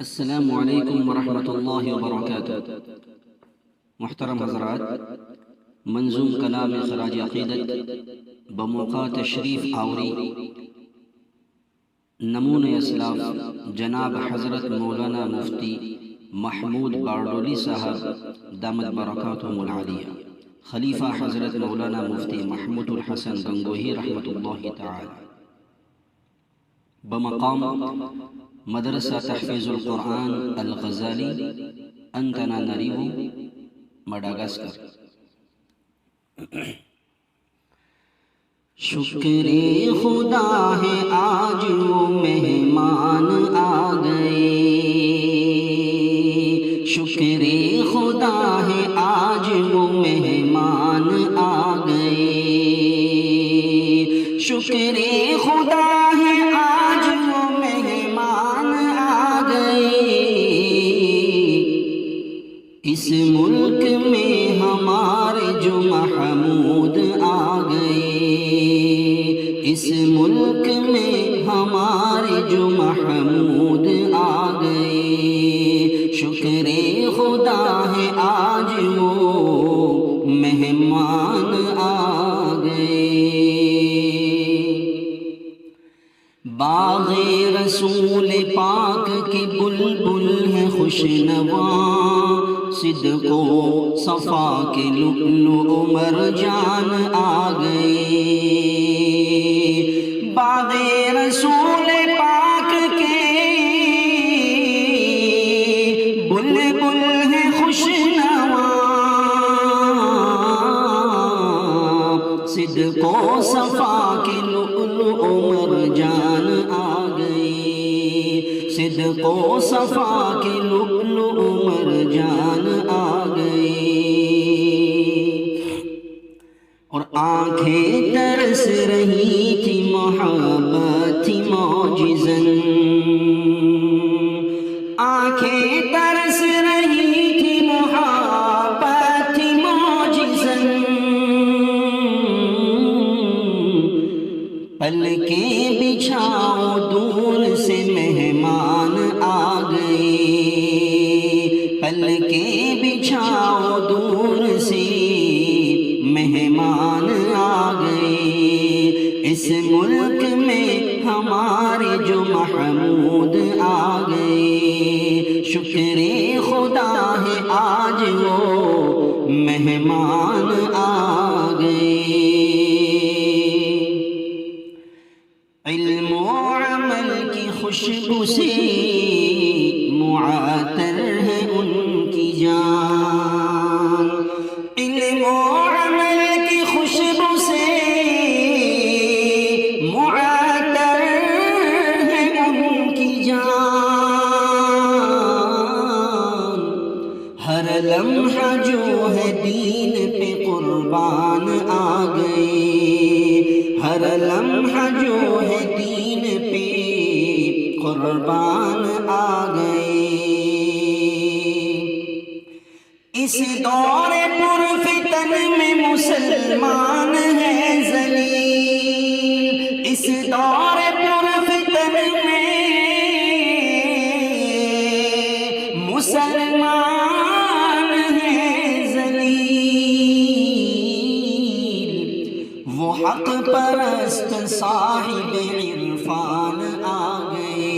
السلام علیکم ورحمۃ اللہ وبرکاتہ۔ محترم حضرات، منظوم کلام خراج عقیدت بموقع تشریف آوری نمون اسلاف جناب حضرت مولانا مفتی محمود باردولی صاحب دامت برکاتہم العالیہ، خلیفہ حضرت مولانا مفتی محمود الحسن گنگوہی رحمۃ اللہ تعالی، بمقام مدرسہ تحفیظ القرآن الغزالی انتاناناریوو مڈاگاسکر۔ شکر خدا ہے آج وہ مہمان آ گئے، شکر خدا ہے آج وہ مہمان آ گئے، شکر خدا ہے آج وہ مہمان آ گئے، اس ملک میں ہمارے جو محمود آ گئے، اس ملک میں ہمارے جو محمود آ گئے، شکر خدا ہے آج وہ مہمان آ گئے۔ باغ رسول پاک کی بلبل ہے خوش نوا، صدق و صفا کے لؤلؤ مرجان آ گئے، باغ رسول پاک کے بلبل ہے خوش نوا، صدق و صفا کے لؤلؤ مرجان آ گئے، صدق و صفا کے لؤلؤ مرجان آ گئے، اور آنکھیں ترس رہی تھی محبت تھی معجزاً، آنکھیں ترس رہی تھی محبت تھی معجزاً، پلکیں بچھاؤ دور سے مہمان آ گئے، پلکیں بچھاؤ دور سے مہمان آ گئے، اس ملک میں ہمارے جو محمود آ گئے، شکر خدا ہے آج وہ مہمان آ گئے۔ علم و عمل کی خوشبو سے معطر ہے ان کی جان، علم و عمل کی خوشبو سے معطر ہے ان کی جان، ہر لمحہ جو ہے دین پہ قربان آ گئے، ہر لمحہ جو ہے دین پہ قربان آ گئے، اس دور پر فتن میں مسلمان ہے ذلیل، اس دور پر فتن میں مسلمان ہے ذلیل، وہ حق پرست صاحب عرفان آ گئے،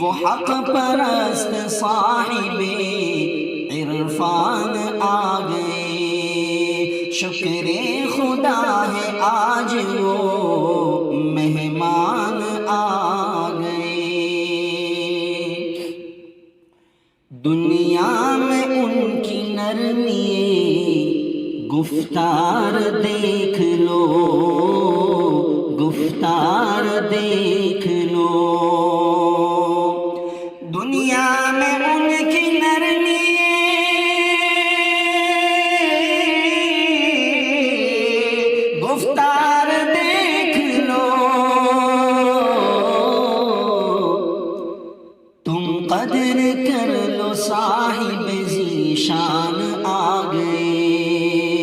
وہ حق پرست صاحب عرفان آ گئے، شکر خدا ہے آج وہ مہمان آ گئے، دنیا میں ان کی نرمی گفتار دیکھ لو، گفتار دیکھ لو، دنیا میں ان کی نرمی گفتار دیکھ لو، تم قدر کر لو صاحب ذیشان آ گئے،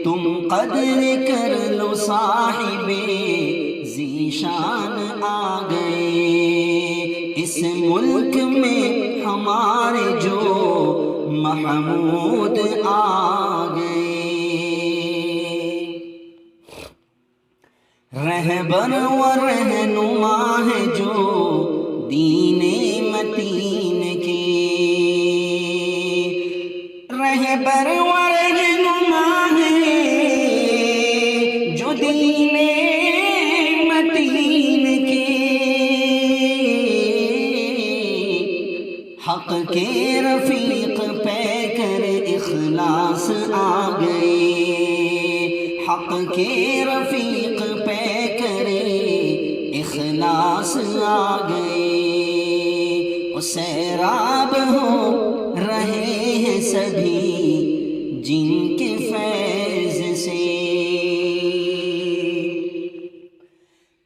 تم قدر کر لو صاحب ذیشان آ گئے، اس ملک میں ہمارے جو محمود آ گئے، رہبر و رہنما ہے جو دین متین کے، رہبر و رہنما ہے جو دین متین کے، حق کے رفیق پہ کر اخلاص آ گئے، حق کے رفیق پہ کرے اخلاص آ گئے، اور سیراب ہو رہے ہیں سبھی جن کے فیض سے،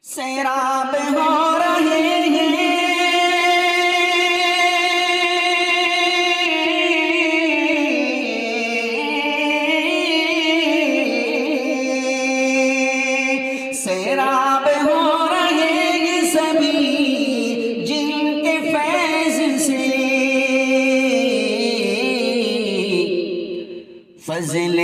سیراب ہو رہے ہیں سیراب ہو رہے ہیں سبھی جن کے فیض سے، فضل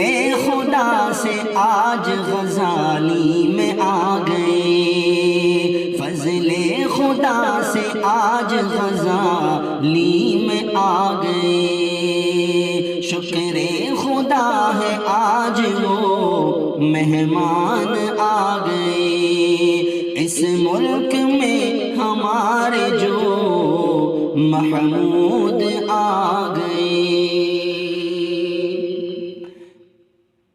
خدا سے آج غزالی میں آ گئے، فضل خدا سے آج غزالی میں آ گئے، شکر خدا ہے آج وہ مہمان آ گئے، اس ملک میں ہمارے جو محمود آ گئے۔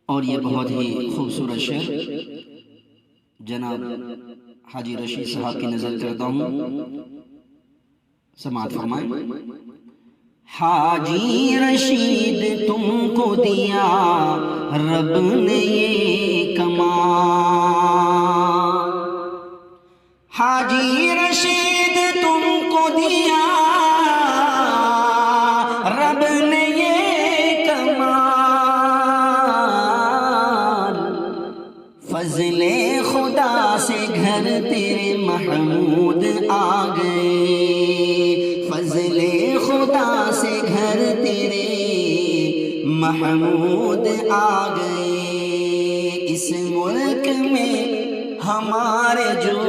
اور یہ بہت ہی خوبصورت شعر جناب حاجی رشید صاحب کی نظر کرتا ہوں، سماعت فرمائیں۔ حاجی رشید تم کو دیا رب نے یہ کمال، حاجی رشید تم کو دیا رب نے یہ کمال، فضل خدا سے گھر تیرے محمود آ گئے، فضل خدا سے گھر تیرے محمود آ گئے، اس ملک میں ہمارے جو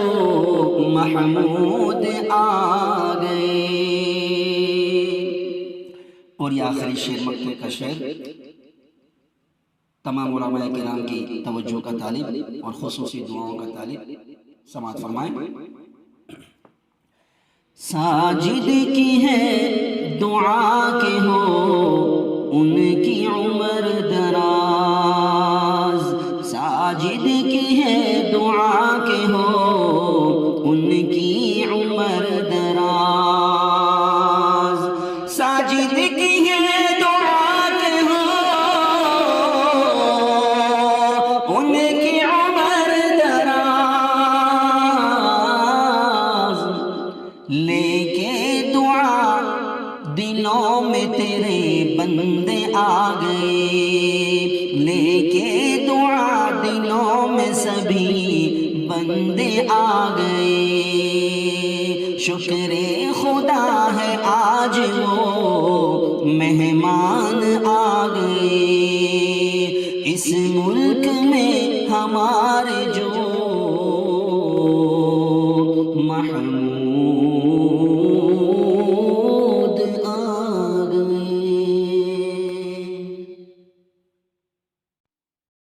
محمود آ گئے۔ اور یہ آخری شعر مکتوب کا شعر تمام علماء کرام کی توجہ کا طالب اور خصوصی دعاؤں کا طالب، سماعت فرمائیں۔ ساجد کی ہے دعا کے ہو ان کی عمر دراز، ساجد کی ہے دعا کے ہو ان کی عمر دراز، ساجد کی ہے دعا کے ہو ان کی عمر دراز، لے کے دعا دلوں میں تیرے بندے آ گئے، لے کے دعا دلوں میں سبھی بندے آ گئے، شکر خدا ہے آج وہ مہمان آ گئے، اس ملک میں ہمارے جو محمود